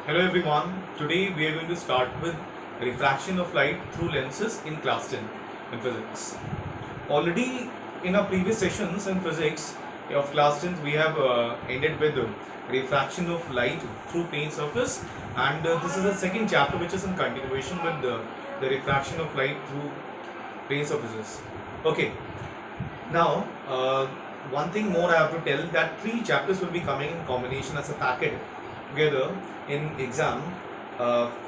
Hello everyone. Today we are going to start with refraction of light through lenses in class 10 in physics. Already in our previous sessions in physics of class 10 we have ended with refraction of light through plane surface, and this is the second chapter which is in continuation with the refraction of light through plane surfaces. Okay, now one thing more I have to tell that three chapters will be coming in combination as a packet together in exam.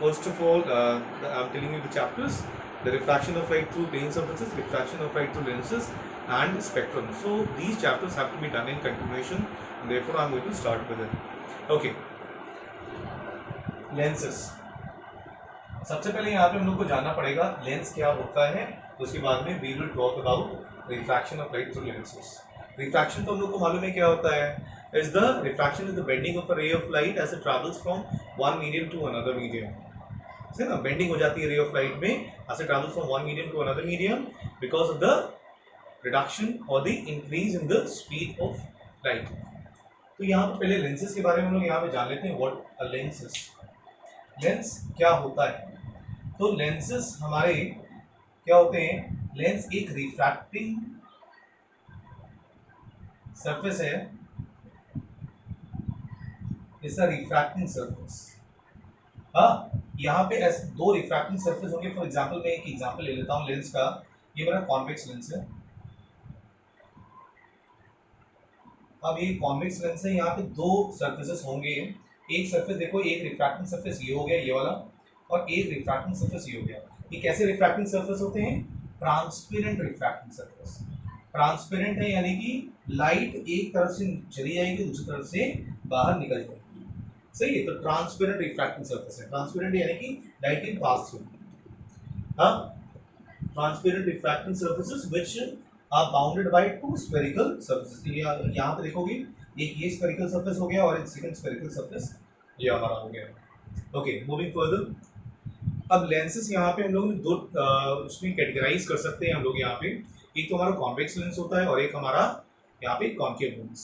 First of all, I'm telling you the chapters: the refraction of light through plane surfaces, refraction of light through lenses, and spectrum. So these chapters have to be done in continuation, and therefore I'm going to start with it. Okay, lenses. सबसे पहले यहाँ पे हम लोग को जानना पड़ेगा lens क्या होता है, उसके बाद में we will talk about refraction of light through lenses. Refraction तो हम लोग को मालूम है क्या होता है. Is the refraction is the bending of a ray of light as it travels from one medium to another medium. है ना, बेंडिंग हो जाती है रे ऑफ लाइट में as it travels from one medium to another medium because of the reduction और the increase in the speed of light. तो यहाँ पे पहले लेंसेज के बारे में हम लोग यहाँ पे जान लेते हैं. What a lens is. Lens क्या होता है. तो लेंसेस हमारे क्या होते हैं. लेंस एक रिफ्रैक्टिंग सरफेस है. It's a refracting surface. हाँ, यहाँ पे ऐसे दो रिफ्रैक्टिंग सरफेस होंगे. फॉर एग्जांपल मैं एक एग्जांपल ले लेता हूँ लेंस का. ये मेरा कॉन्वेक्स लेंस है. अब ये कॉन्वेक्स लेंस है. यहाँ पे दो सरफेसेस होंगे. एक सरफेस देखो, एक रिफ्रैक्टिंग सरफेस ये हो गया, ये वाला, और एक रिफ्रैक्टिंग सरफेस ये हो गया. ये कैसे रिफ्रैक्टिंग सरफेस होते हैं. Transparent refracting surface. ट्रांसपेरेंट है यानी कि लाइट एक तरफ से चली जाएगी, दूसरी तरफ से बाहर निकल जाएगी. सही है. तो ट्रांसपेरेंट रिफ्रैक्टिंग सरफेस है. ट्रांसपेरेंट यानी कि लाइट कैन पास थ्रू. हाँ, transparent refracting surfaces which are bounded by two spherical surfaces. यहाँ पे देखोगे एक ये स्फेरिकल सरफेस हो गया और एक सेकंड स्फेरिकल सरफेस ये हमारा हो गया. Okay, moving further. अब लेंसेस यहाँ पे हम लोग दो उसमें कैटेगराइज कर सकते हैं हम लोग यहाँ पे. एक तो हमारा कॉन्वेक्स लेंस होता है और एक हमारा यहाँ पे कॉन्केव लेंस.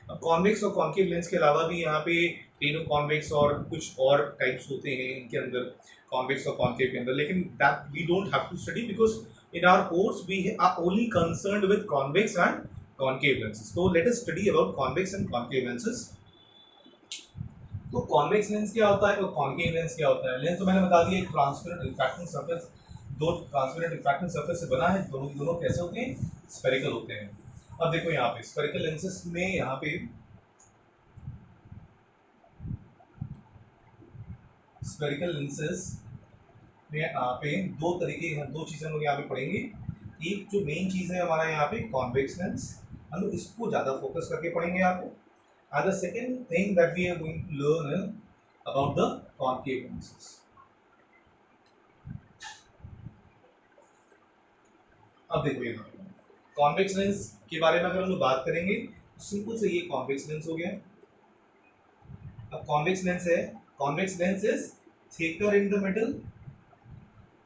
अब कॉन्वेक्स और कॉन्केव लेंस के अलावा भी यहाँ पे तीनों कॉन्वेक्स और कुछ और टाइप्स होते हैं इनके अंदर, कॉन्वेक्स और कॉन्केव के अंदर. लेकिन that we don't have to study because in our course we are only concerned with convex and concave lenses. So let us study about convex and concave lenses. तो convex lens क्या होता है और concave lens क्या होता है. Lens तो मैंने बता दिया, एक ट्रांसपेरेंट रिफ्रैक्टिंग सरफेस, दो ट्रांसपेरेंट रिफ्रैक्टिंग सरफेस से बना है. दोनों कैसे होते हैं. स्फेरिकल होते हैं. अब देखो यहाँ पे स्फेरिकल लेंसेस में यहाँ पे स्फेरिकल लेंसेस में यहाँ पे दो तरीके, दो चीजें हम लोग यहाँ पे पढ़ेंगे. एक जो मेन चीज है हमारा यहाँ पे कॉन्वेक्स लेंस, हम लोग इसको ज्यादा फोकस करके पढ़ेंगे यहाँ पे. And the second thing that we are going to learn about the concave lenses. अब देखो ये कॉन्वेक्स लेंस के बारे में अगर हम लोग बात करेंगे तो सिंपल से ये कॉन्वेक्स लेंस हो गया. अब कॉन्वेक्स लेंस है, convex lens is thicker in the middle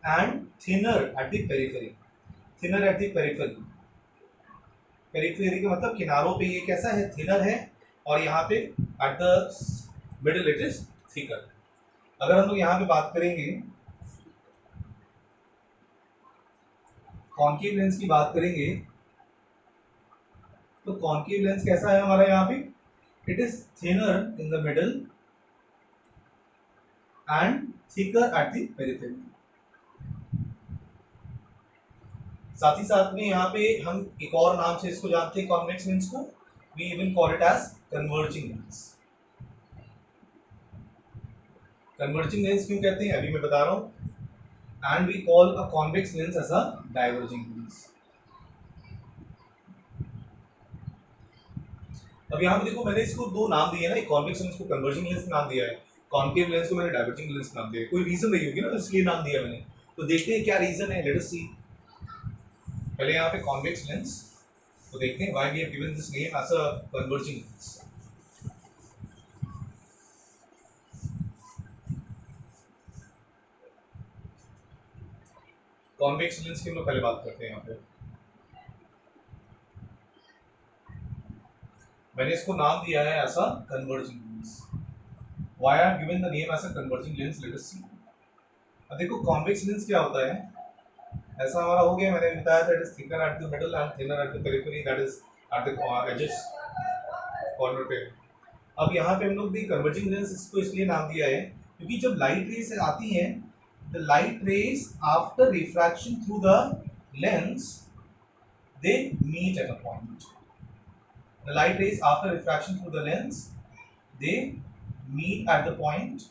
and thinner at the periphery. Thinner at the periphery. Periphery का मतलब किनारों पे ये कैसा है, थिनर है, और यहाँ पे eight the middle it is thicker. अगर हम लोग यहाँ पे बात करेंगे कॉन्केव लेंस की बात करेंगे तो कॉन्केव लेंस कैसा है हमारा यहाँ पे. It is thinner in the middle and thicker at the periphery. साथ ही साथ में यहाँ पे हम एक और नाम से इसको जानते हैं कॉन्वेक्स लेंस को. We even call it as converging lens. Converging lens क्यों कहते हैं अभी मैं बता रहा हूँ. And we call a convex lens as a diverging lens. अब यहाँ पे देखो मैंने इसको दो नाम दिए ना, एक कॉन्वेक्स लेंस को कन्वर्जिंग लेंस नाम दिया है, कॉन्केव लेंस को मैंने डाइवर्जिंग लेंस नाम दिया है. कोई रीजन रही होगी ना, इसलिए नाम दिया मैंने. तो देखते हैं क्या रीजन है. Let us see. पहले यहाँ पे कॉन्वेक्स लेंस तो देखते हैं why we have given this name as a converging lens. Convex lens की हम लोग पहले बात करते हैं. यहाँ पे मैंने इसको नाम दिया है ऐसा converging lens. Why I have given the name as a converging lens? Let us see. अब देखो कॉन्वेक्स लेंस क्या होता है, ऐसा हमारा हो गया, मैंने बताया था, it is thicker at the middle and thinner at the periphery, that is at the edges corner पे। अब यहाँ पे हम लोग भी कन्वर्जिंग लेंस इसको इसलिए नाम दिया है क्योंकि जब लाइट रेज आती हैं, the light rays after refraction through the lens they meet at a point. The light rays after refraction through the lens, they meet at the point.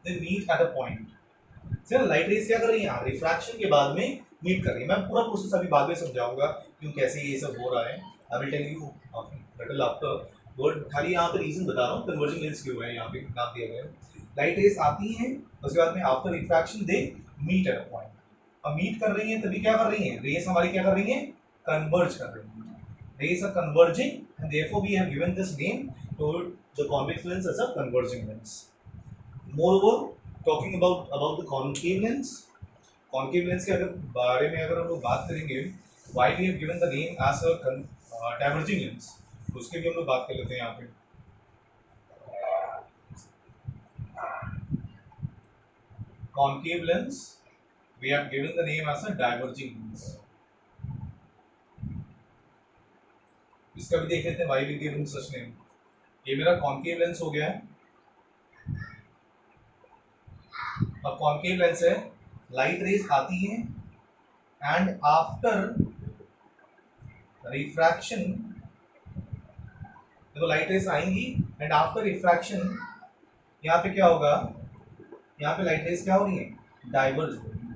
They meet at a point. Sir light rays क्या कर रही है, refraction के बाद में meet कर रही है। मैं पूरा प्रोसेस अभी बाद में समझाऊंगा क्यों कैसे ये सब हो रहा है। I will tell you little afterward, खाली यहाँ पे रीजन बता रहा हूँ कन्वर्जिंग लेंस क्यों है यहाँ पे नाम दिया गया है। लाइट रेज आती हैं, उसके बाद में after refraction they meet at a point. अब मीट कर रही है तभी क्या कर रही है, रेस हमारी क्या कर रही है, कन्वर्ज कर रही है। Rays are converging and therefore we have given this name to the convex lens as a converging lens. Moreover, talking about the concave lens के अगर बारे में अगर हम लोग बात करेंगे, why we have given the name as a diverging lens, उसके भी हम लोग बात कर लेते हैं यहाँ पे। Concave lens we have given the name as a diverging lens. इसका भी देख लेते हैं, why we given such name। ये मेरा कॉन्केव लेंस हो गया है। अब कॉन्केव लेंस है, लाइट रेज आती हैं एंड आफ्टर रिफ्रैक्शन, देखो लाइट रेज आएंगी एंड आफ्टर रिफ्रैक्शन यहाँ पे क्या होगा, यहाँ पे लाइट रेज क्या हो रही है, डाइवर्ज हो रही है।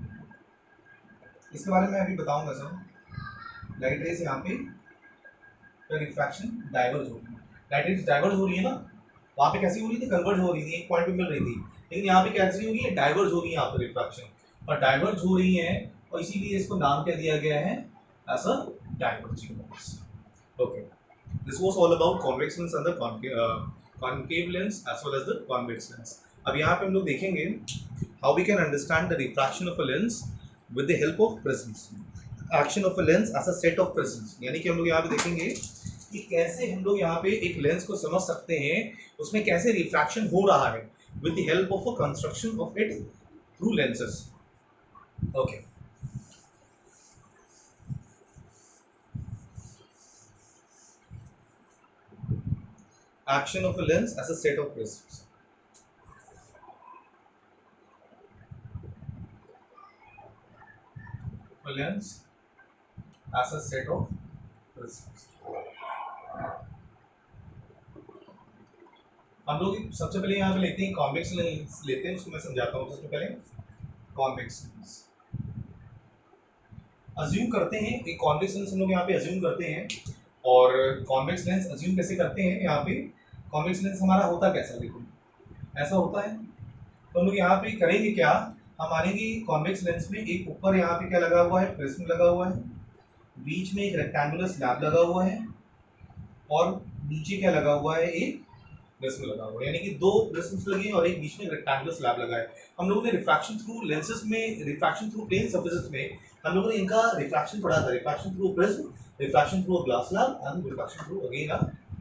इसके बारे में अभी बताऊंगा सब। लाइट रेज यहाँ पे रिफ्रैक्शन डाइवर्ज हो रही है, लाइट रेज डाइवर्ज हो रही है ना, वहाँ पे कैसी हो रही थी, कन्वर्ज हो रही थी, एक पॉइंट पे मिल रही थी, लेकिन यहाँ पे कैसी हो रही है, डाइवर्ज हो रही है यहाँ पे रिफ्रैक्शन, और डाइवर्ज हो रही है और इसीलिए इसको नाम क्या दिया गया है, as a diverging lens. Okay, this was all about convex lens and the concave lens as well as the convex lens. अब यहाँ पे हम लोग देखेंगे how we can understand the refraction of a lens with the help of prisms, action of a lens as a set of prisms. यानी कि हम लोग यहाँ पे देखेंगे कि कैसे हम लोग यहाँ पे एक लेंस को समझ सकते हैं, उसमें कैसे रिफ्रैक्शन हो रहा है with the help of a construction of it through lenses. Okay, action of a lens as a set of prisms. A lens as a set of prisms. हम लोग सबसे पहले यहाँ पे लेते हैं कॉन्वेक्स लेंस लेते हैं, उसको मैं समझाता हूँ। सबसे पहले कॉन्वेक्स लेंस अज्यूम करते हैं, एक कॉन्वेक्स लेंस हम लोग यहाँ पे अज्यूम करते हैं। और कॉन्वेक्स लेंस अज्यूम कैसे करते हैं, यहाँ पे कॉन्वेक्स लेंस हमारा होता कैसा, देखो ऐसा होता है। तो हम लोग यहाँ पे करेंगे क्या, हम मानेंगे कॉन्वेक्स लेंस में एक ऊपर यहाँ पे क्या लगा हुआ है, प्रिज्म लगा हुआ है, बीच में एक रेक्टेंगुलर स्लैब लगा हुआ है, और नीचे क्या लगा हुआ है, एक प्रिज्म लगा हुआ है, यानी कि दो प्रिज्म्स लगे हैं और एक बीच में रेक्टेंगुलर स्लैब लगा है। हम लोगों ने रिफ्रैक्शन थ्रू लेंसेज में, रिफ्रैक्शन थ्रू प्लेन सरफेसेस में हम लोगों ने इनका रिफ्रैक्शन पढ़ा था, refraction through prism, refraction through glass slab and refraction through again a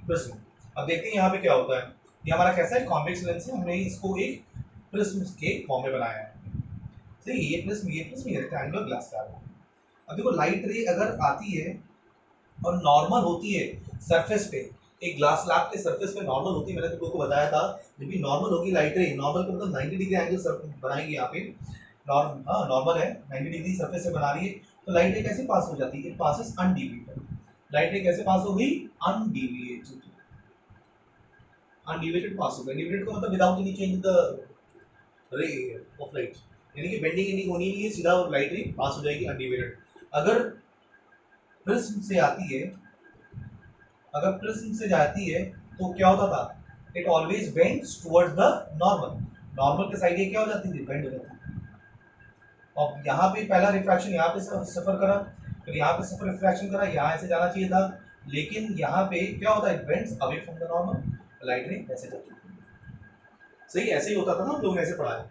prism. अब देखते हैं यहाँ पे क्या होता है। ये हमारा कैसा है, कॉन्वेक्स लेंस है, हमने इसको एक प्रिज्म के फॉर्म में बनाया है। सही, ये प्रिज्म रेक्टेंगुलर ग्लास स्लैब। अब देखो लाइट रे अगर आती है और नॉर्मल होती है सरफेस पे, एक ग्लास स्लैब के सरफेस पे नॉर्मल होती है, मैंने तुमको बताया था, जब भी नॉर्मल होगी लाइट रे, नॉर्मल का मतलब 90 डिग्री एंगल बनाएगी यहाँ पे, नॉर्मल है, 90 डिग्री सरफेस से बना रही है, तो लाइट रे कैसे पास हो जाती है, इट पासेस अनडिविएटेड। लाइट रे कैसे पास हो गई, अनडिविएटेड, अनडिविएटेड पास हो गई। डिविएटेड का मतलब विदाउट एनी चेंज द रे ऑफ लाइट, यानी कि बेंडिंग एनी होनी नहीं है, सीधा लाइट रे पास हो जाएगी अनडिविएटेड। अगर प्रिज्म से आती है, अगर प्रिज्म से जाती है तो क्या होता था, it always bends towards the normal, normal के साइड ये क्या हो जाती थी, बेंड हो जाती थी। और यहाँ पे पहला रिफ्रैक्शन यहाँ पे सफर करा, फिर यहाँ पे सफर रिफ्रैक्शन करा, यहाँ ऐसे जाना चाहिए था, लेकिन यहाँ पे क्या होता है, it bends away from the normal, light ray ऐसे जाती थी। सही, ऐसे ही होता था ना, हम लोगों ने ऐसे पढ़ा है।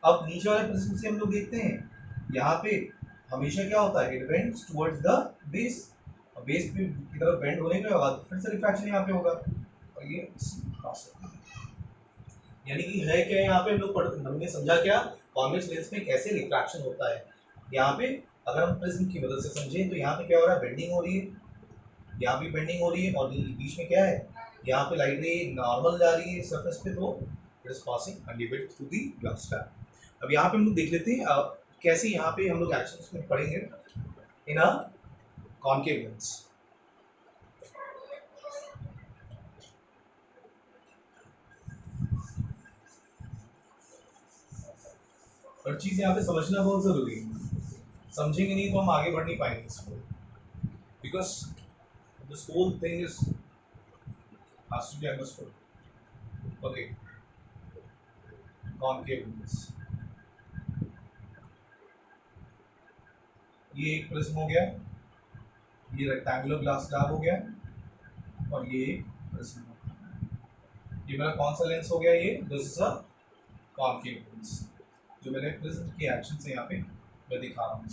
अब नीचे वाले प्रिज्म से हम लोग देखते हैं, यहाँ पे हमेशा क्या होता है, it bends towards the base, base पे की तरफ बेंड होने के बाद फिर से रिफ्रैक्शन यहाँ पे होगा, और ये यानी कि है क्या यहाँ पे हम लोग हमने समझा क्या कॉन्वेक्स लेंस में कैसे रिफ्रैक्शन होता है। यहाँ पे अगर हम प्रिज्म की मदद से समझें तो यहाँ पे क्या हो रहा है, बेंडिंग हो रही है, यहाँ भी बेंडिंग हो रही है और बीच में क्या है, यहाँ पे लाइट रे नॉर्मल जा रही है सरफेस पे, तो it is passing undivided through the glass slab. अब यहाँ पे हम लोग देख लेते हैं कैसे यहाँ पे हम लोग एक्शंस में पढ़ेंगे इन अ कॉन्केव लेंस। और चीज यहाँ पे समझना बहुत जरूरी है, समझेंगे नहीं तो हम आगे बढ़ नहीं पाएंगे इसको, because this whole thing is has to be understood. Okay, concave lens, ये एक प्रिज्म हो गया, ये रेक्टेंगुलर ग्लास स्लैब हो गया और ये प्रिज्म हो गया। ये मेरा कौन सा लेंस हो गया, ये this is a concave lens, जो मैंने प्रिज्म की एक्शन से यहाँ पे मैं दिखा रहा हूँ।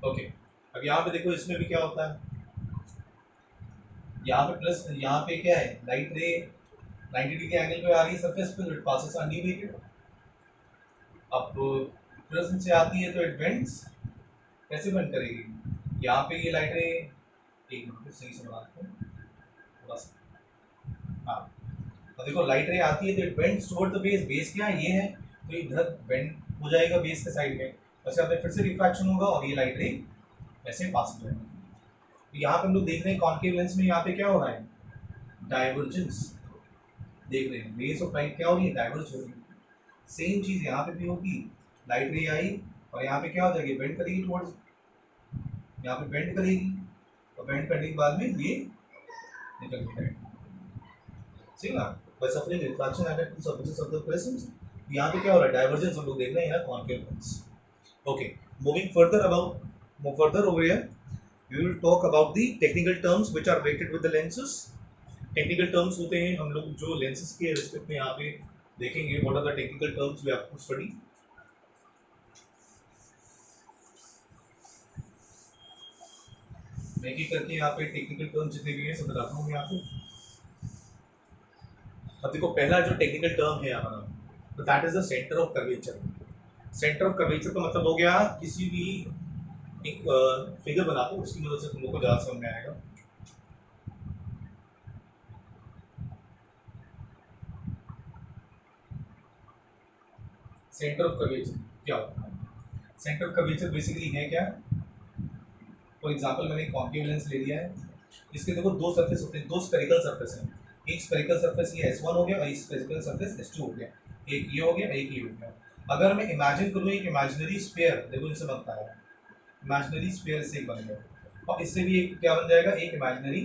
ओके, अब यहाँ पे देखो इसमें भी क्या होता है, यहाँ पे प्लस, यहाँ पे क्या है, लाइट रे 90 डिग्री एंगल पे आ रही है सरफेस पे, तो इट पासेस अनडिवाइडेड। अब प्रिज्म से आती है तो इट बेंड्स, कैसे बेंड करेगी, यहाँ पे ये लाइट रे, एक मिनट सही से बनाते हैं थोड़ा सा, हाँ, तो देखो लाइट रे आती है तो it bends toward the base, base क्या है, ये है, तो इधर बेंड हो जाएगा बेस के साइड में, वैसे अब फिर से रिफ्रैक्शन होगा और ये लाइट रे ऐसे पास हो जाएगा। तो यहाँ पे हम लोग देख रहे हैं कॉन्केव लेंस में यहाँ पे क्या हो रहा है, डाइवर्जेंस देख रहे हैं, रेस ऑफ लाइट क्या हो रही है, डाइवर्ज हो रही है। सेम चीज यहाँ पे भी होगी, लाइट रे आई और यहाँ पे क्या हो जाएगी, बेंड करेगी टुवर्ड्स, यहाँ पे बेंड करेगी और बेंड करने के बाद में ये निकल जाएगी, ठीक ना, by suffering refraction at two surfaces of the prism। यहाँ पे क्या हो रहा है, डाइवर्जेंस हम लोग देख रहे हैं यहाँ concave lens. Okay, moving further about, move further over here, we will talk about the technical terms which are related with the lenses। Technical terms होते हैं हम लोग जो लेंसेज के रिस्पेक्ट में यहाँ पे देखेंगे, what are the technical terms we have to study. मैं एक करके यहाँ पे टेक्निकल टर्म्स जितने भी हैं सब बताता हूँ यहाँ पे। अब देखो पहला जो टेक्निकल टर्म है हमारा, तो that is the centre of curvature. Centre of curvature का मतलब हो गया किसी भी एक फिगर बनाते हो, उसकी मदद से तुम लोग को ज़्यादा समझ में आएगा। सेंटर ऑफ कर्वेचर क्या होता है, सेंटर ऑफ कर्वेचर बेसिकली है क्या, फॉर एग्जांपल मैंने कॉन्केव लेंस ले लिया है, इसके देखो दो सरफेस होते हैं, दो स्फेरिकल सरफेस हैं, एक स्फेरिकल सरफेस ये S1 हो गया और एक स्फेरिकल सरफेस S2 हो गया, एक ये हो गया एक ये हो गया। अगर मैं इमेजिन करूँ एक इमेजिनरी स्फीयर, देखो इनसे बनता है इमेजिनरी स्फीयर, इससे एक बन गया और इससे भी एक क्या बन जाएगा, एक इमेजिनरी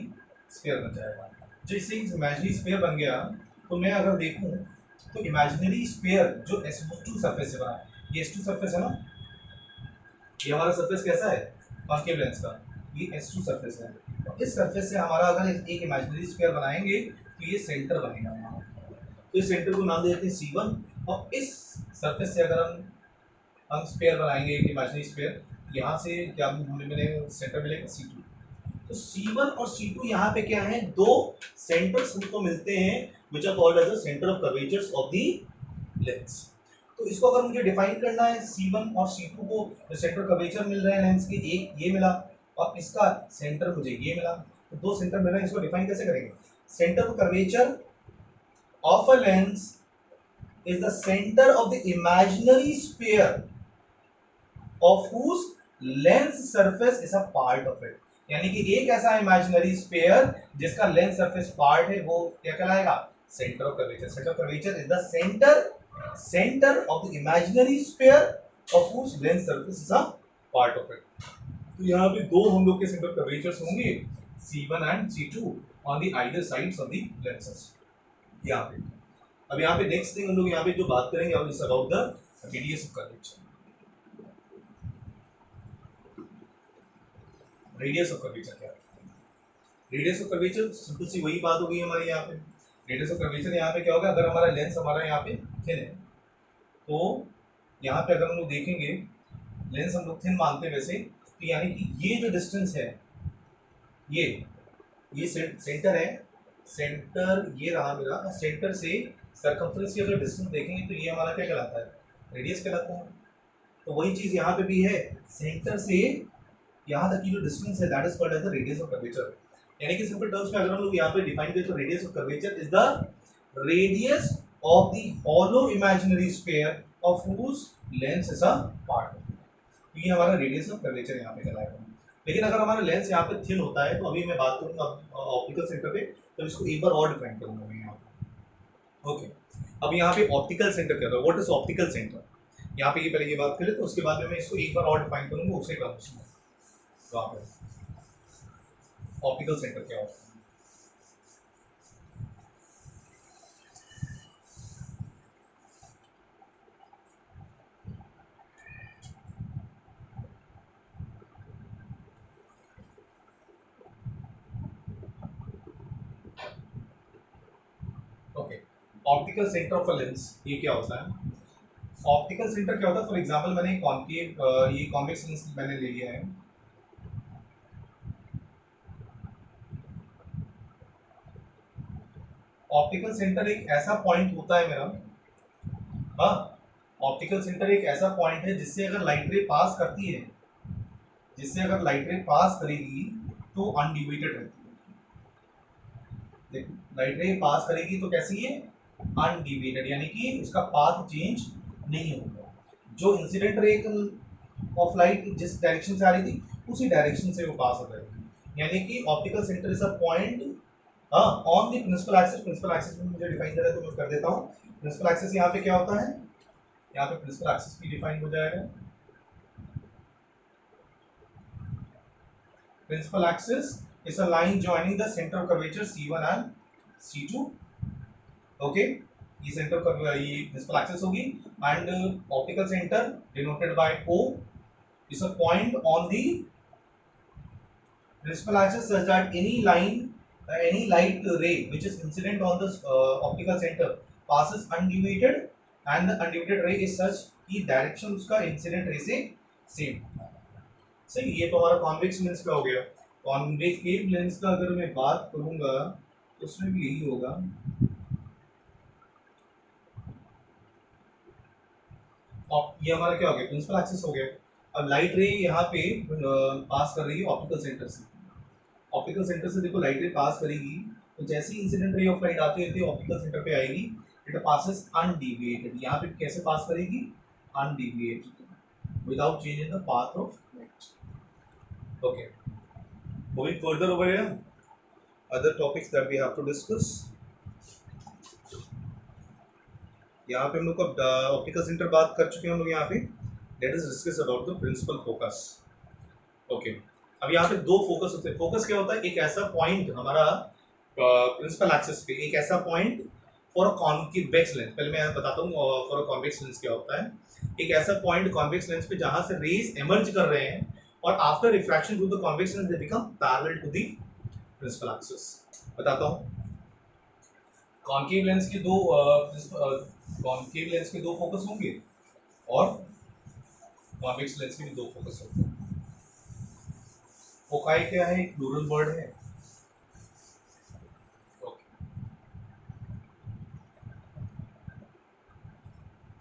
स्फीयर बन जाएगा। जो इससे इमेजिनरी स्फीयर बन गया तो मैं अगर देखूँ तो इमेजिनरी स्फीयर जो S2 सरफेस से बना है, ये S2 सरफेस है ना, ये हमारा सरफेस कैसा है कॉन्केव लेंस का, ये S2 सरफेस है, और इस सरफेस से हमारा अगर एक इमेजिनरी स्फीयर बनाएंगे तो ये सेंटर बनेगा हमारा, तो इस सेंटर को नाम दे देते हैं C1। और इस सरफेस से अगर हम स्फीयर बनाएंगे एक इमेजिनरी स्फीयर, यहाँ से क्या हमें मिलेगा, सेंटर मिलेगा C2। तो C1 और C2 यहाँ पे क्या है, दो सेंटर्स हमको मिलते हैं which are called as the center of curvatures of the lens। तो इसको अगर मुझे डिफाइन करना है, C1 और C2 को सेंटर कर्वेचर मिल रहे हैं लेंस के, एक ये मिला और इसका सेंटर मुझे ये मिला, तो दो सेंटर मिल रहे हैं, इसको डिफाइन कैसे करेंगे, centre curvature of a lens is the center of the imaginary sphere of whose lens surface is a part of it। यानी कि एक ऐसा इमेजिनरी स्फीयर जिसका लेंस सरफेस पार्ट है वो क्या कहलाएगा, centre of curvature. Centre of curvature is the centre of the imaginary sphere of which lens surface is a part of it. तो यहाँ पे दो हम लोग के सेंटर कर्वेचर्स होंगे, C1 and C2 on the either sides of the lenses. यहाँ पे अब यहाँ पे नेक्स्ट थिंग हम लोग यहाँ पे जो बात करेंगे अब is about the radius of curvature. Radius of curvature क्या है, रेडियस ऑफ कर्वेचर सिंपल सी वही बात हो गई हमारे यहाँ पे। रेडियस ऑफ कर्वेचर यहाँ पे क्या होगा, अगर हमारा लेंस हमारा यहाँ पे थिन है तो यहाँ पे अगर हम लोग देखेंगे लेंस हम लोग थिन मानते हैं वैसे, तो यानी कि ये जो डिस्टेंस है ये सेंटर है, सेंटर ये रहा मेरा, सेंटर से सर्कम्फ्रेंस की अगर डिस्टेंस देखेंगे तो ये हमारा क्या कहलाता है, रेडियस कहलाता है। तो वही चीज यहाँ पे भी है, सेंटर से यहाँ तक की जो डिस्टेंस है that is called as the radius of curvature. यानी कि सिंपल टर्म्स में अगर हम लोग यहाँ पे डिफाइन करें तो radius of curvature is the radius of the hollow imaginary sphere of whose lens is a part. तो ये हमारा रेडियस ऑफ कर्वेचर यहाँ पे कहलाएगा। लेकिन अगर हमारा लेंस यहाँ पे थिन होता है तो अभी मैं बात करूंगा ऑप्टिकल सेंटर पे, तो इसको एक बार और डिफाइन करूंगा मैं यहाँ पे। ओके, अब यहाँ पे ऑप्टिकल सेंटर क्या होता है, व्हाट इज ऑप्टिकल सेंटर, यहाँ पे ये पहले ये बात करें तो उसके बाद में मैं इसको एक बार और डिफाइन करूंगा उसे टर्म्स में। वहाँ पे ऑप्टिकल सेंटर क्या होता है। Okay, optical centre of a lens ये क्या होता है। ऑप्टिकल सेंटर क्या होता है, फॉर एग्जांपल मैंने कॉन्केव ये कॉन्वेक्स लेंस मैंने ले लिया है। ऑप्टिकल सेंटर एक ऐसा पॉइंट होता है मेरा, हाँ, ऑप्टिकल सेंटर एक ऐसा पॉइंट है जिससे अगर लाइट रे पास करती है, जिससे अगर लाइट रे पास करेगी तो अनडिविएटेड रहती है। देखो लाइट रे पास करेगी तो कैसी है, अनडिविएटेड, यानी कि उसका पाथ चेंज नहीं होगा। जो इंसिडेंट रे ऑफ लाइट जिस डायरेक्शन से आ रही थी उसी डायरेक्शन से वो पास हो जाएगी। यानी कि optical centre is a point on the principal axis. Principal axis में मुझे डिफाइन करना है तो मैं कर देता हूँ। प्रिंसिपल एक्सिस यहाँ पे क्या होता है, यहाँ पे प्रिंसिपल एक्सिस भी डिफाइन हो जाएगा। Principal axis is a line joining the center of curvature C1 and C2. Okay, ये center of ये principal axis होगी and optical center denoted by O is a point on the principal axis such that any line, any light ray which is incident on the optical center passes undeviated and the undeviated ray is such कि direction उसका incident ray से same. सही, ये तो हमारा convex lens का हो गया। कॉन्वेक्स लेंस का अगर मैं बात करूंगा तो उसमें भी यही होगा। और ये हमारा क्या हो गया, प्रिंसिपल एक्सिस हो गया। अब लाइट रे यहाँ पे पास कर रही है ऑप्टिकल सेंटर से। ऑप्टिकल सेंटर से देखो लाइट रे पास करेगी तो जैसे ही इंसिडेंट रे ऑफ लाइट आती रहती है ऑप्टिकल सेंटर पे आएगी, इट पासेस अनडिविएटेड। यहाँ पे कैसे पास करेगी, undeviated without change in the path of light. Okay, moving further over here, other topics that we have to discuss। यहाँ पे हम लोग ऑप्टिकल सेंटर बात कर चुके हैं हम लोग। यहाँ पे let us discuss about the principal focus. Okay, अब यहाँ पे दो फोकस होते हैं। फोकस क्या होता है, एक ऐसा पॉइंट हमारा प्रिंसिपल एक्सिस पे, एक ऐसा point for a convex lens. पहले मैं बताता हूँ फॉर अ कॉन्वेक्स लेंस क्या होता है। एक ऐसा पॉइंट कॉन्वेक्स लेंस पे जहां से रेज एमर्ज कर रहे हैं और after refraction through the convex lens they become parallel to the principal axis. बताता हूँ, कॉन्केव लेंस के दो कॉन्केव लेंस के दो फोकस होंगे और कॉन्वेक्स लेंस के भी दो फोकस होंगे। फोकाई क्या है, एक प्लूरल वर्ड है।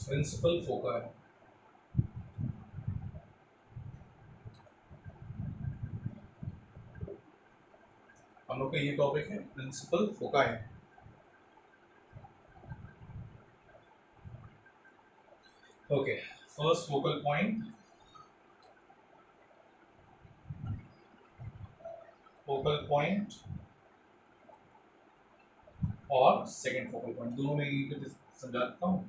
प्रिंसिपल फोका है। हम लोग का ये टॉपिक है प्रिंसिपल फोका है। Okay, first focal point, focal point और सेकंड फोकल पॉइंट, दोनों में ये समझाता हूँ।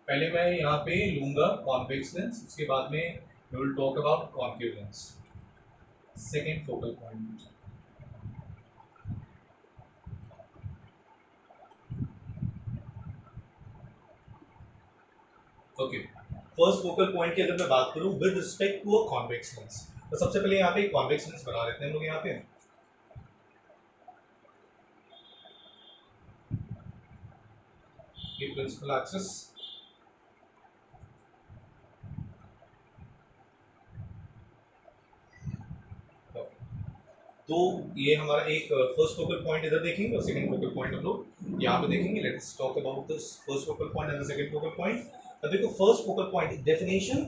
पहले मैं यहाँ पे लूंगा कॉन्वेक्स लेंस, उसके बाद में we will talk about concave lens. Second focal point, okay, first focal point की अगर मैं बात करूं with respect to a convex lens, तो सबसे पहले यहाँ पे एक कॉन्वेक्स लेंस बना लेते हैं हम लोग। यहाँ पे ये प्रिंसिपल एक्सिस, तो ये हमारा एक फर्स्ट फोकल पॉइंट इधर देखेंगे और सेकंड फोकल पॉइंट हम लोग यहाँ पे देखेंगे। Let's talk about this first focal point and the second focal point. अब देखो first focal point definition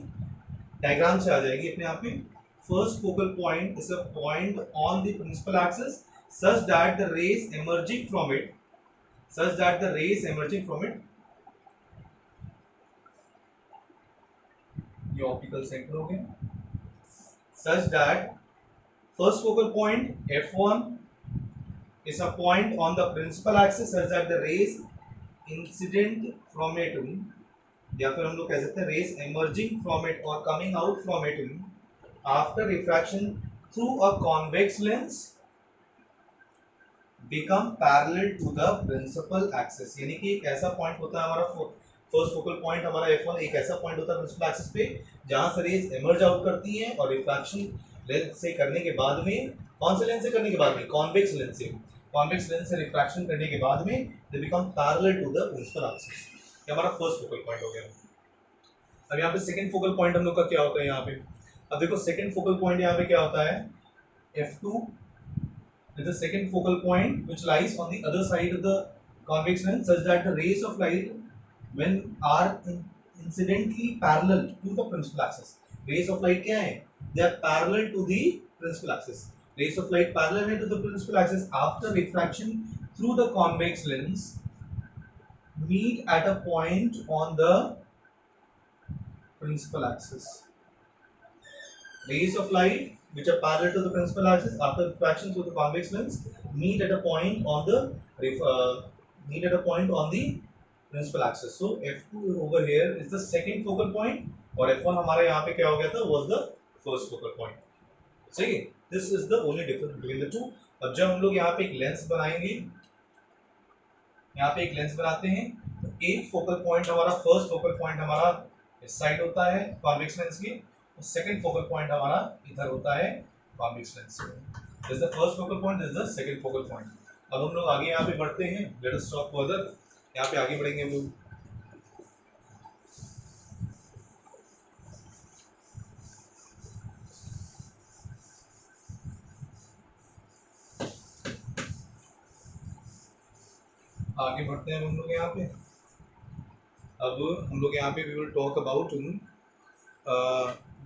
diagram से आ जाएगी अपने आप में। First focal point is a point on the principal axis such that the rays emerging from it ये optical centre हो गया। such that first focal point f1 is a point on the principal axis such that the rays incident from it, या फिर हम लोग कह सकते हैं rays emerging from it or coming out from it after refraction through a convex lens become parallel to the principal axis। यानी कि एक ऐसा पॉइंट होता है हमारा फर्स्ट फोकल पॉइंट हमारा f1 एक ऐसा पॉइंट होता है प्रिंसिपल एक्सिस पे जहां से रेज एमर्ज आउट करती हैं और रिफ्रैक्शन लेंस से करने के बाद में, कौन से लेंस से करने के बाद में, कॉन्वेक्स लेंस से रिफ्रैक्शन करने के बाद में they become parallel to the principal axis. ये हमारा फर्स्ट फोकल पॉइंट हो गया। अब यहाँ पे सेकंड फोकल पॉइंट हम लोग का क्या होता है यहाँ पे। अब देखो सेकंड फोकल पॉइंट यहाँ पे क्या होता है, f2 is the second focal point which lies on the other side of the convex lens such that the rays of light when are incidentally parallel to the principal axis। rays of light क्या है, they are parallel to the principal axis। rays of light parallel to the principal axis after refraction through the convex lens meet at a point on the principal axis। rays of light which are parallel to the principal axis after refraction through the convex lens meet at a point on the principal axis। So f2 over here is the second focal point और f1 हमारा यहाँ पे क्या हो गया था, was the first focal point। सही है, this is the only difference between the two। अब जब हम लोग यहाँ पे एक लेंस बनाएंगे, यहाँ पे एक लेंस बनाते हैं तो एक फोकल पॉइंट हमारा, फर्स्ट फोकल पॉइंट हमारा इस साइड होता है कॉन्वेक्स लेंस के, सेकंड फोकल पॉइंट हमारा इधर होता है कॉन्वेक्स लेंस से। This is the first focal point, this is the second focal point. अब हम लोग आगे यहाँ पे बढ़ते हैं, लेट अस टॉक फर्दर। यहाँ पे आगे बढ़ेंगे हम लोग। आगे बढ़ते हैं हम लोग यहाँ पे। अब हम लोग यहाँ पे we will talk about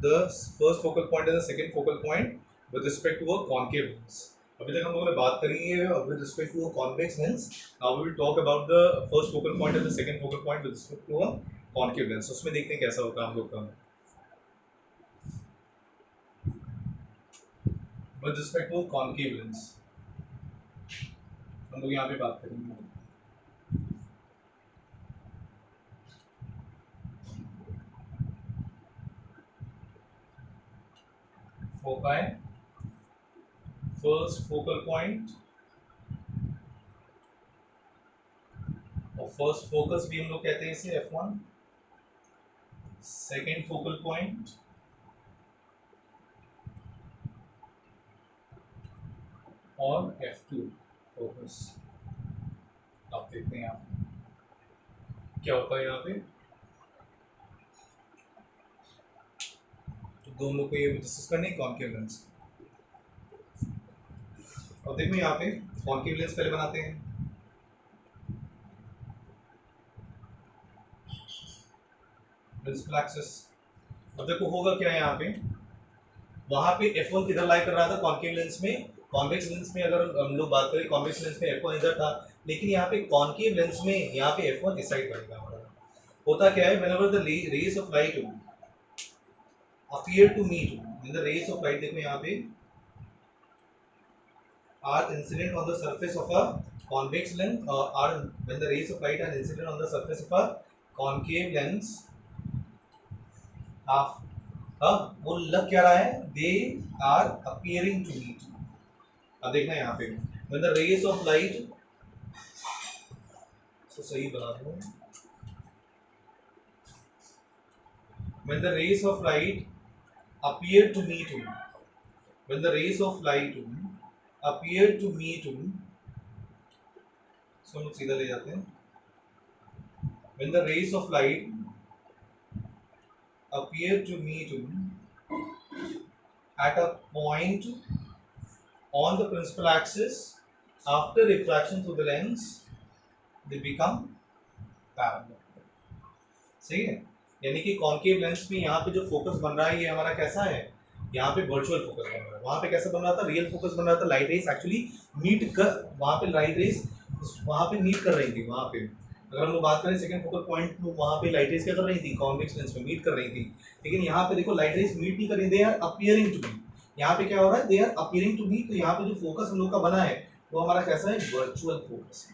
the first focal point and the second focal point with respect to a concave lens। अभी तक हम लोगों ने बात करी है with respect to a convex lens। Now we will talk about the first focal point and the second focal point with respect to a concave lens। उसमें देखते हैं कैसा होता है हम लोग का। With respect to a concave lens हम लोग यहाँ पे बात करेंगे। Foci, first focal point और फर्स्ट फोकस भी हम लोग कहते हैं इसे f1, सेकेंड फोकल पॉइंट और f2 फोकस। आप देखते हैं यहाँ क्या होता है यहाँ पे, तो दोनों को ये डिस्कस करने कॉन्केव लेंस। और देखो यहाँ पे कॉन्केव लेंस पहले बनाते हैं। प्रिंसिपल एक्सिस, अब देखो होगा क्या है यहाँ पे, वहां पे f1 किधर लाई कर रहा था कॉन्केव लेंस में, कॉन्वेक्स लेंस में अगर हम लोग बात करें कॉन्वेक्स लेंस में f1 इधर था, लेकिन यहाँ पे कॉन्केव लेंस में यहाँ पे f1 इस साइड पड़ेगा हमारा। होता क्या है, whenever the rays of light appear to meet, when the rays of light देखो यहाँ पे are incident on the surface of a convex lens, are when the rays of light are incident on the surface of a concave lens, वो लग क्या रहा है, they are appearing to meet। अब देखना यहाँ पे when the rays of light, तो सही बना दूँ, when the rays of light appear to meet, when the rays of light appear to meet, इसको हम सीधा ले जाते हैं, when the rays of light appear to meet at a point on the principal axis after refraction through the lens they become parallel. सही है, यानी कि कॉन्केव लेंस में यहाँ पे जो फोकस बन रहा है ये हमारा कैसा है, यहाँ पे वर्चुअल फोकस बन रहा है, वहाँ पे कैसा बन रहा था, रियल फोकस बन रहा था, लाइट रेस एक्चुअली मीट कर, वहाँ पे लाइट रेस वहाँ पे मीट कर रही थी, वहाँ पे अगर हम लोग बात करें सेकंड फोकल पॉइंट तो वहाँ पे लाइट रेस क्या कर रही थी, कॉन्वेक्स लेंस में मीट कर रही थी, लेकिन यहाँ पे देखो लाइट रेस मीट नहीं कर रही, they are appearing to be, यहाँ पे क्या हो रहा है, they are appearing to be, तो यहाँ पे जो फोकस हम लोग का बना है वो हमारा कैसा है, वर्चुअल फोकस,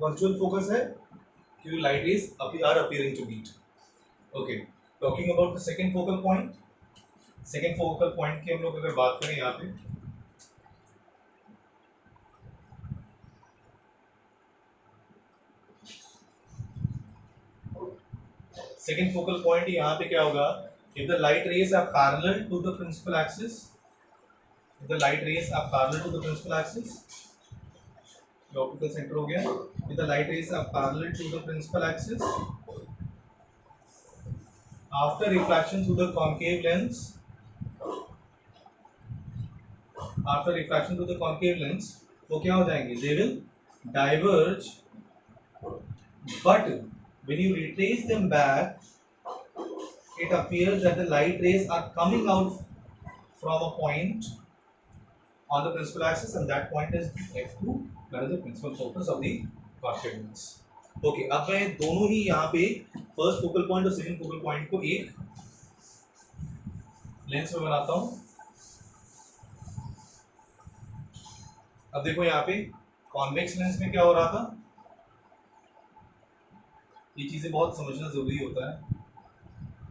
वर्चुअल फोकस है क्योंकि light rays are appearing to meet. Okay, talking about the second focal point, second focal point की हम लोग अगर बात करें यहाँ पे, सेकंड फोकल पॉइंट यहाँ पे क्या होगा, if the light rays are parallel to the principal axis, if the light rays are parallel to the principal axis, optical centre हो गया, if the light rays are parallel to the principal axis after refraction through the concave lens, after refraction to the concave lens तो क्या हो जाएंगे, they will diverge, but when you retrace them back it appears that the light rays are coming out from a point on the principal axis and that point is f2, that is the principal focus of the concave lens. Okay, अब मैं दोनों ही यहाँ पे first focal point और second focal point को एक lens में बनाता हूँ. अब देखो यहाँ पे कॉन्वेक्स लेंस में क्या हो रहा था, ये चीजें बहुत समझना जरूरी होता है,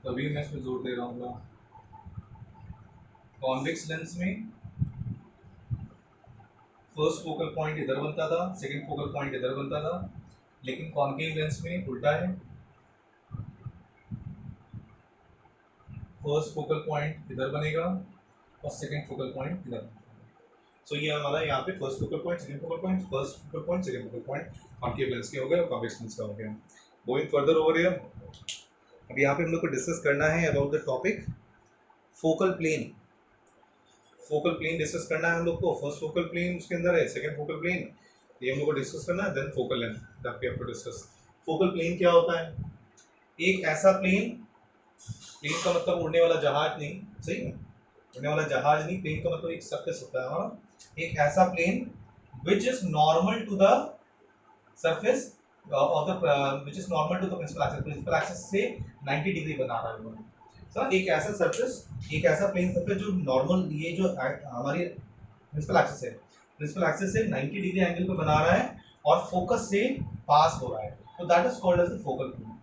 तभी मैं इस पर जोर दे रहा हूँ. कॉन्वेक्स लेंस में फर्स्ट फोकल पॉइंट इधर बनता था, सेकंड फोकल पॉइंट इधर बनता था, लेकिन कॉन्केव लेंस में उल्टा है, फर्स्ट फोकल पॉइंट इधर बनेगा और सेकंड फोकल पॉइंट इधर. सो ये हमारा यहाँ पे first focal point, second focal point, first focal point, second focal point concave lens के हो गए और कॉन्वेक्स लेंस का हो गया. गोइंग फर्दर ओवर हियर, अब यहाँ पे हम लोग को डिस्कस करना है about the topic focal plane. Focal plane discuss करना है हम लोग को, फर्स्ट फोकल प्लेन उसके अंदर है, सेकंड फोकल प्लेन ये हम लोग को डिस्कस करना है, then focal length that we have to discuss. Focal plane क्या होता है, एक ऐसा प्लेन, प्लेन का मतलब उड़ने वाला जहाज नहीं, सही है, उड़ने वाला जहाज नहीं, प्लेन का मतलब एक सरफेस होता है हमारा, एक ऐसा plane which is normal to the surface of the which is normal to the principal axis, principal axis से 90 डिग्री बना रहा है वो. सर एक ऐसा सरफेस, एक ऐसा प्लेन सरफेस जो नॉर्मल, ये जो हमारी प्रिंसिपल एक्सिस है, प्रिंसिपल एक्सिस से 90 डिग्री एंगल पे बना रहा है और फोकस से पास हो रहा है, तो that is called as the focal plane,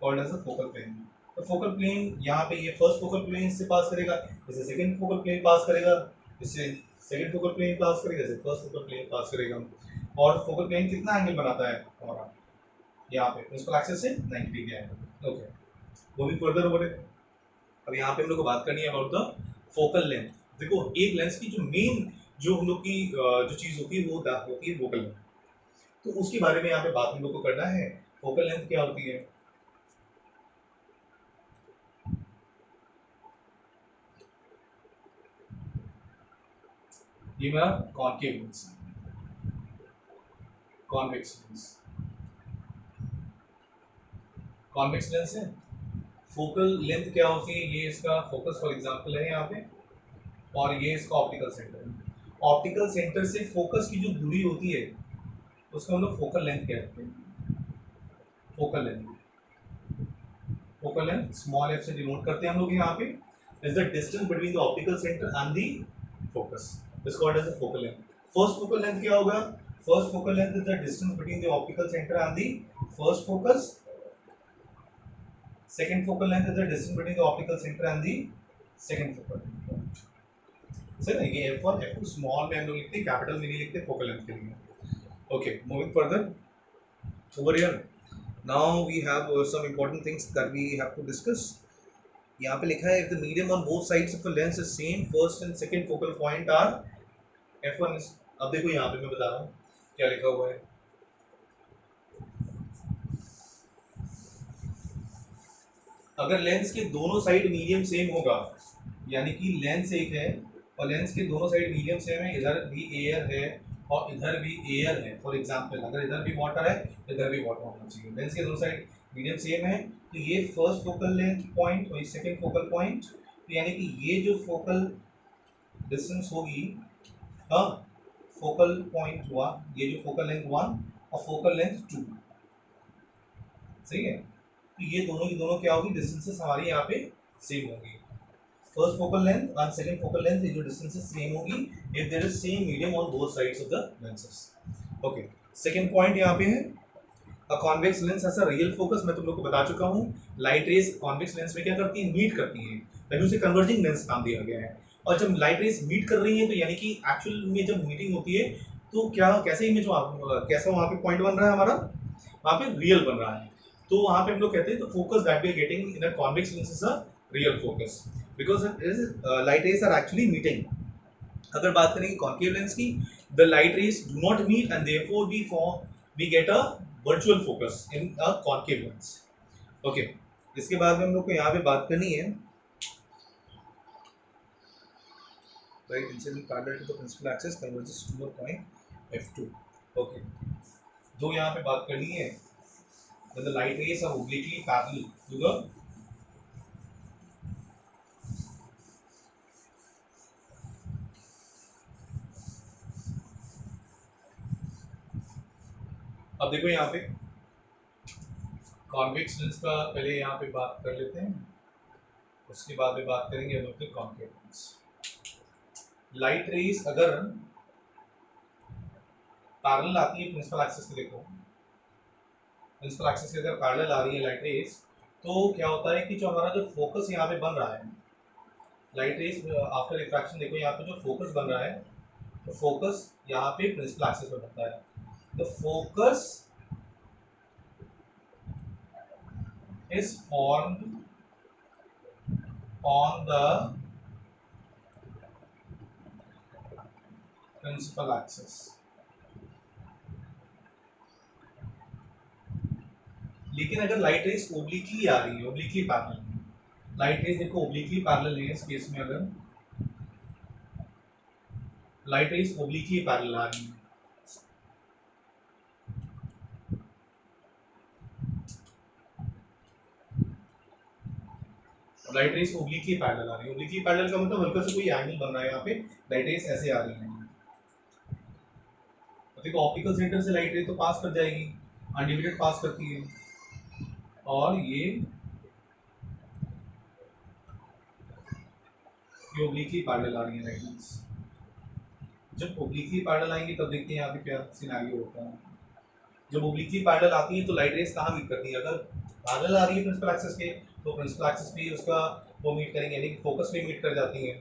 called as the focal plane. तो फोकल प्लेन यहाँ पे ये फर्स्ट फोकल प्लेन से पास करेगा, इससे सेकंड फोकल प्लेन पास करेगा, इससे सेकंड फोकल प्लेन पास करेगा, इससे फर्स्ट फोकल प्लेन पास करेगा. और फोकल प्लेन कितना एंगल बनाता है हमारा, यहाँ पे प्रिंसिपल एक्सिस से 90 degree angle. Okay, going further over it, अब यहाँ पे हम लोग को बात करनी है अबाउट द फोकल लेंथ. देखो एक लेंस की जो मेन जो हम लोग की जो चीज होती है वो होती है फोकल लेंथ, तो उसके बारे में यहाँ पे बात हम लोग को करना है. फोकल लेंथ क्या होती है, ये मेरा concave lens, convex lens, convex lens है. फोकल लेंथ क्या होती है, ये इसका फोकस फॉर एग्जांपल है यहाँ पे, और ये इसका ऑप्टिकल सेंटर है. ऑप्टिकल सेंटर से फोकस की जो दूरी होती है उसको हम लोग फोकल लेंथ कहते हैं. Focal length, focal length small F से डिनोट करते हैं हम लोग यहाँ पे, is the distance between the optical centre and the focus, is called as the focal length. First focal length क्या होगा, first focal length is the distance between the optical centre and the first focus. Second focal length is the distance between the optical center and the second focal length. सही ना, ये F1, F2 small में हम लोग लिखते हैं, capital में नहीं लिखते फोकल लेंथ के लिए. Okay, moving further over here, now we have some important things that we have to discuss. यहाँ पे लिखा है if the medium on both sides of a lens is same, first and second focal point are F1 is. अब देखो यहाँ पे मैं बता रहा हूँ क्या लिखा हुआ है, अगर लेंस के दोनों साइड मीडियम सेम होगा, यानी कि लेंस एक है और लेंस के दोनों साइड मीडियम सेम है, इधर भी एयर है और इधर भी एयर है। फॉर एग्जांपल अगर इधर भी वाटर है इधर भी वाटर होना चाहिए। लेंस के दोनों साइड मीडियम सेम है, तो ये फर्स्ट फोकल लेंथ पॉइंट और ये सेकंड फोकल पॉइंट, तो यानी कि ये जो फोकल डिस्टेंस होगी, हाँ, फोकल पॉइंट हुआ, ये जो फोकल लेंथ 1 और फोकल लेंथ 2, सही है। तो ये दोनों की दोनों क्या होगी, डिस्टेंसेस हमारी यहाँ पे सेम होंगी। First focal length and second focal length, ये जो डिस्टेंसेस सेम होगी if there is same medium on both sides of the lenses. Okay, second point यहाँ पे है a convex lens has a real focus। मैं तुम लोग को बता चुका हूँ, लाइट रेज कॉन्वेक्स लेंस में क्या करती है, मीट करती है, तभी उसे कन्वर्जिंग लेंस नाम दिया गया है। और जब लाइट रेज मीट कर रही है तो यानी कि एक्चुअल में जब मीटिंग होती है तो क्या कैसे इमेज कैसा वहाँ पे पॉइंट बन रहा है हमारा, वहाँ पे रियल बन रहा है। तो वहाँ पे हम लोग कहते हैं तो focus that we are getting in a convex lens is a real focus because light rays are actually meeting. अगर बात करेंगे कॉन्केव लेंस की, the light rays do not meet and therefore we get a virtual focus in a concave lens. Okay, इसके बाद में हम लोग को यहाँ पे बात करनी है right incident parallel to the principal axis converges to a point f2। Okay, जो यहाँ पे बात करनी है when the light rays are obliquely parallel to the अब देखो यहाँ पे कॉन्वेक्स लेंस का पहले यहाँ पे बात कर लेते हैं, उसके बाद में बात करेंगे हम लोग कॉन्केव लेंस। लाइट रेज अगर पैरेलल आती है प्रिंसिपल एक्सिस के, देखो प्रिंसिपल एक्सिस के अगर पैरेलल आ रही है लाइट रेज, तो क्या होता है कि जो हमारा जो फोकस यहाँ पे बन रहा है लाइट रेज आफ्टर रिफ्रैक्शन, देखो यहाँ पे जो फोकस बन रहा है तो फोकस यहाँ पे प्रिंसिपल एक्सिस पे बनता है। The focus is formed on the principal axis। लेकिन अगर लाइट रेज ओब्लिकली आ रही है, ओब्लिकली पैरेलल, लाइट रेज देखो ओब्लिकली पैरेलल है इस केस में, अगर लाइट रेज ओब्लिकली पैरेलल आ रही है लाइट रेज ओब्लिकली पैरेलल आ रही है, ओब्लिकली पैरेलल का मतलब हल्का सा कोई एंगल बन रहा है, यहाँ पे लाइट रेज ऐसे आ रही है, तो देखो ऑप्टिकल सेंटर से लाइट रेज तो पास कर जाएगी, अनडिवाइडेड पास करती है, और ये ओब्लिकली पैरेलल आ रही है लाइट रेज। जब ओब्लिकली पैरेलल आएंगे तब देखते हैं यहाँ पे क्या सिनेरियो होता है। जब ओब्लिकली पैरेलल आती है तो लाइट रेज कहाँ मीट करती है, अगर पैरेलल आ रही है प्रिंसिपल एक्सिस के तो प्रिंसिपल एक्सिस पे उसका वो मीट करेंगे, यानी कि फोकस पे मीट कर जाती है।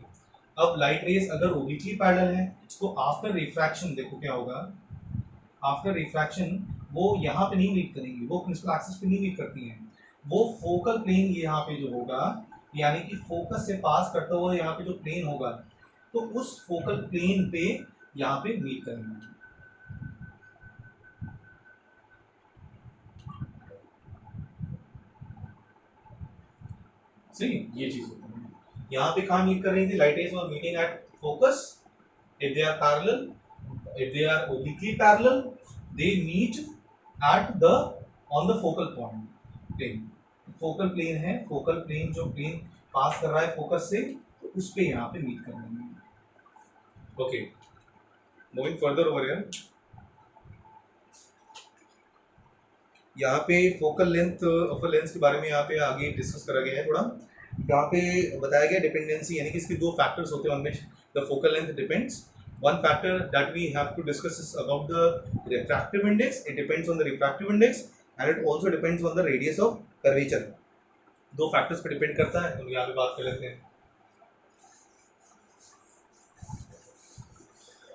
अब लाइट रेज अगर ओब्लिकली पैरेलल है तो आफ्टर रिफ्रैक्शन देखो क्या होगा, आफ्टर रिफ्रैक्शन वो यहाँ पे नहीं मीट करेंगी, वो प्रिंसिपल एक्सिस पे नहीं मीट करती हैं, वो फोकल प्लेन यहाँ पे जो होगा, यानी कि फोकस से पास करता हुआ यहाँ पे जो प्लेन होगा तो उस फोकल प्लेन पे यहाँ पे मीट करेंगे। सही, ये चीज होती है। यहाँ पे कहाँ मीट कर रही थी, light rays were meeting at focus, if they are parallel, if they are obliquely parallel, they meet at the on the focal point plane। Focal plane है, फोकल प्लेन जो प्लेन पास कर रहा है focus से तो उस पे यहाँ पे मीट कर रहे हैं। Okay, moving further over here, यहाँ पे focal length of a lens के बारे में यहाँ पे आगे डिस्कस करा गया है थोड़ा। यहाँ पे बताया गया डिपेंडेंसी, यानी कि इसके दो फैक्टर्स होते हैं on which the focal length depends। One factor that we have to discuss is about the refractive index। It depends on the refractive index and it also depends on the radius of curvature। दो factors पे depend करता है, तो यहाँ पे बात कर लेते हैं।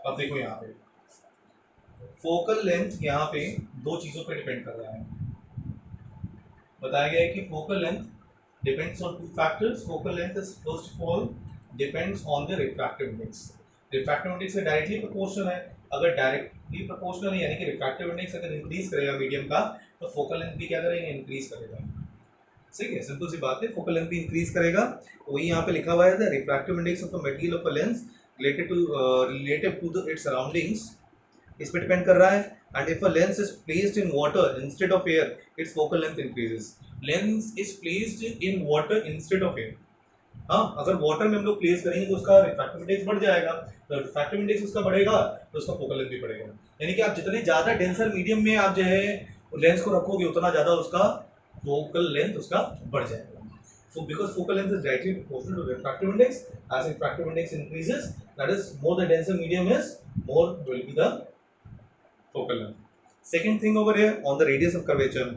अब देखो यहाँ पे फोकल लेंथ यहाँ पे दो चीजों पे डिपेंड कर रहा है। बताया गया है कि focal length depends on two factors। Focal length is first of all depends on the refractive index। refractive index से डायरेक्टली प्रोपोर्शनल है, अगर डायरेक्टली प्रोपोर्शनल है यानी कि refractive index अगर इंक्रीज करेगा मीडियम का तो फोकल लेंथ भी क्या करेगा, इंक्रीज करेगा। सही है, सिंपल सी बात है, फोकल लेंथ भी इंक्रीज करेगा। तो वही यहाँ पे लिखा हुआ है the refractive index of the material of a lens relative to the its surroundings, इस पे डिपेंड कर रहा है. And if a lens is placed in water instead of air, its focal length increases. Lens is placed in water instead of air. हाँ, अगर water में हम लोग प्लेस करेंगे तो उसका रिफ्रैक्टिव इंडेक्स बढ़ जाएगा. तो रिफ्रैक्टिव इंडेक्स उसका बढ़ेगा तो उसका फोकल लेंथ भी बढ़ेगा. यानी कि आप जितने ज्यादा डेंसर मीडियम में आप जो है लेंस को रखोगे उतना ज्यादा उसका फोकल लेंथ उसका बढ़ जाएगा. So because focal length is directly proportional to refractive index, as refractive index increases, that is more the denser medium is, more will be the focal length. Second thing over here on the radius of curvature.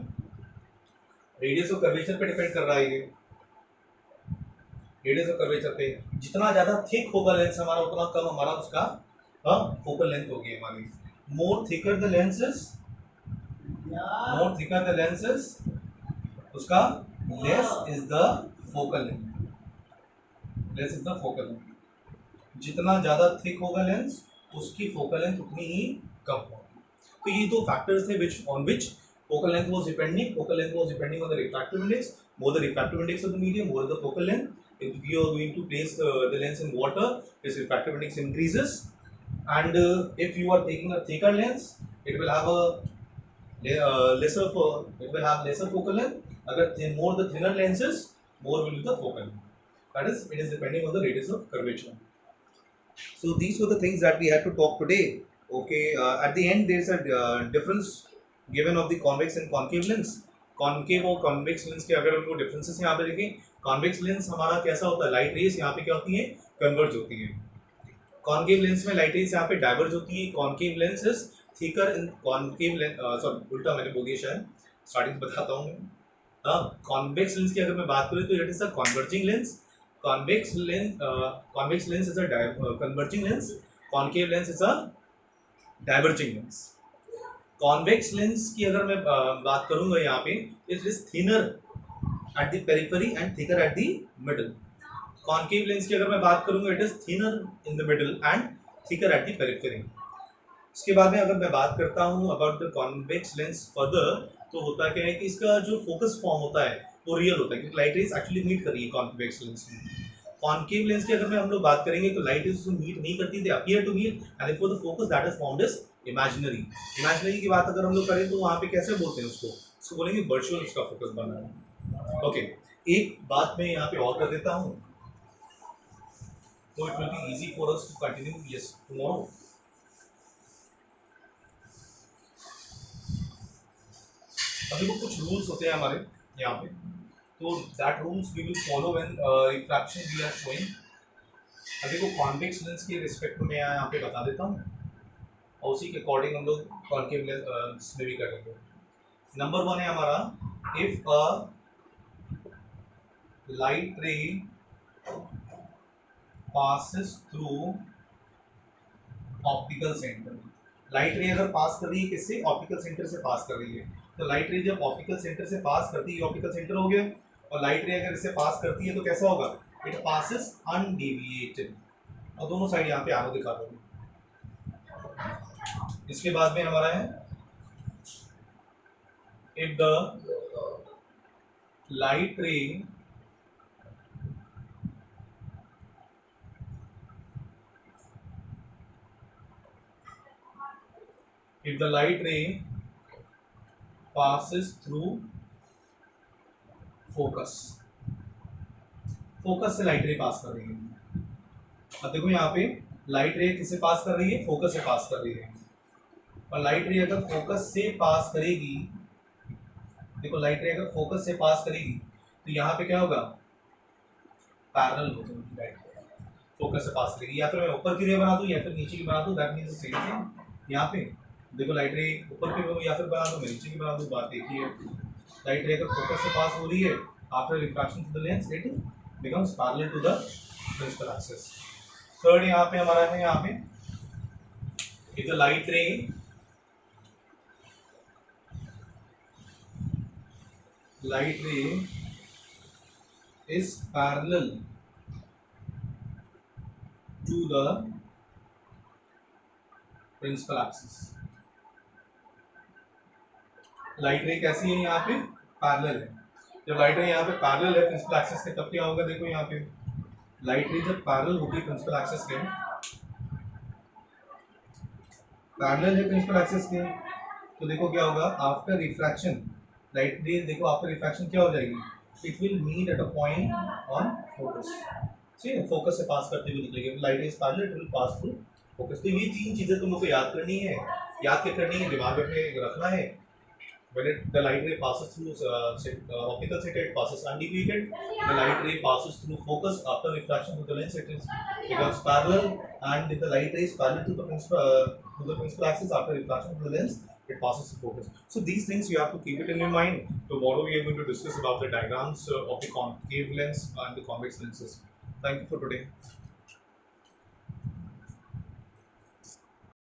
Radius of curvature पे depend कर रहा है ये. Radius of curvature पे जितना ज्यादा thick होगा lens हमारा उतना कम हमारा उसका फोकल लेंथ होगी हमारी. More thicker the lenses, more thicker the lenses, उसका less is the focal length. Less is the focal length. जितना ज्यादा थिक होगा लेंस उसकी फोकल लेंथ उतनी ही कम होगी. तो ये दो फैक्टर्स थे which on which focal length was depending. Focal length was depending on the refractive index. More the refractive index of the medium, more the focal length. If you are going to place the lens in water, its refractive index increases. And if you are taking a thicker lens, it will have it will have lesser focal length. Agar more the thinner lenses, more will be the focal length. That is, it is depending on the radius of curvature. So these were the things that we had to talk today. Okay, at the end there is a difference given of the convex and concave lens. Concave और convex lens के अगर हमको differences यहाँ पे देखें, convex lens हमारा कैसा होता है, लाइट रेज यहाँ पे क्या होती है, कन्वर्ज होती है. कॉन्केव लेंस में लाइट रेज यहाँ पे डाइवर्ज होती है. Concave lens is thicker in concave lens, sorry उल्टा मैंने बोल दिया शायद, स्टार्टिंग बताता हूँ मैं. हाँ, कॉन्वेक्स लेंस की अगर मैं बात करूँ तो it is a converging lens. convex lens is a converging lens. concave lens is a diverging lens. convex lens की अगर मैं बात करूंगा यहाँ पे, it is thinner at the periphery and thicker at the middle. concave lens की अगर मैं बात करूंगा, it is thinner in the middle and thicker at the periphery. इसके बाद में अगर मैं बात करता हूँ about the convex lens further, तो होता क्या है कि इसका जो फोकस फॉर्म होता है वो रियल होता है, क्योंकि लाइट रेज एक्चुअली मीट कर रही है कॉन्वेक्स लेंस में. कॉन्केव लेंस की अगर मैं हम लोग बात करेंगे तो लाइट रेज उसको मीट नहीं करती, they appear to meet and therefore the focus that is found is imaginary. Imaginary की बात अगर हम लोग करें तो वहाँ पे कैसे बोलते हैं उसको बोलेंगे वर्चुअल उसका फोकस बना है. ओके, एक बात मैं यहाँ पे और कर देता हूँ तो it will be easy for us to continue yes tomorrow. अभी वो कुछ रूल्स होते हैं हमारे यहाँ पे, तो that rules we will follow when refraction we are showing. अभी को कॉन्वेक्स लेंस के रिस्पेक्ट में यहाँ पे बता देता हूँ और उसी के अकॉर्डिंग हम लोग कॉन्केव लेंस में भी करेंगे. नंबर 1 है हमारा, इफ अ लाइट रे passes through optical centre. Light रे अगर पास कर रही है किससे, ऑप्टिकल सेंटर से पास कर रही है, तो लाइट रे जब ऑप्टिकल सेंटर से पास करती है, ऑप्टिकल सेंटर हो गया, और लाइट रे अगर इससे पास करती है तो कैसा होगा, इट पासेस अनडेविएटेड. और दोनों साइड यहाँ पे आरो दिखा दोगे. इसके बाद में हमारा है, इफ द लाइट रे if the light ray passes through focus, focus से लाइट रे पास कर रही है. अब देखो यहाँ पे लाइट रे किससे पास कर रही है, फोकस से पास कर रही है. और लाइट रे अगर फोकस से पास करेगी, देखो लाइट रे अगर फोकस से पास करेगी तो यहाँ पे क्या होगा, पैरेलल होगा. लाइट फोकस से पास करेगी, या फिर मैं ऊपर की रे बना दूँ या फिर नीचे की बना दूँ, दैट मींस सेम थिंग. यहाँ पे देखो लाइट रे ऊपर की या फिर बना दो, नीचे की बना दो, बात एक ही है. लाइट रे अगर फोकस से पास हो रही है, after refraction to the lens it becomes parallel to the principal axis. Third यहाँ पे हमारा है, यहाँ पे if the light ray is parallel to the principal axis. Light ray कैसी है, यहाँ पे पैरेलल है. जब लाइट रे यहाँ पे पैरेलल है प्रिंसिपल एक्सिस के, तब क्या होगा, देखो यहाँ पे लाइट रे जब पैरेलल होगी प्रिंसिपल एक्सिस के पैरेलल है प्रिंसिपल एक्सिस के, तो देखो क्या होगा आफ्टर रिफ्रैक्शन, लाइट रे देखो आफ्टर रिफ्रैक्शन क्या हो जाएगी, it will meet at a point on focus, ठीक है, फोकस से पास करते हुए निकलेगी, light is parallel it will pass through focus. तो ये तीन चीजें तुम लोग को याद करनी है, याद क्या करनी है, दिमाग में अपने रखना है। When the light ray passes through optical slit, it passes undeviated. The light ray passes through focus after refraction to the lens. It is becomes parallel, and if the light ray is parallel to the principal axis after refraction to the lens, it passes through focus. So these things you have to keep it in your mind. Tomorrow we are going to discuss about the diagrams of the concave lens and the convex lenses. Thank you for today.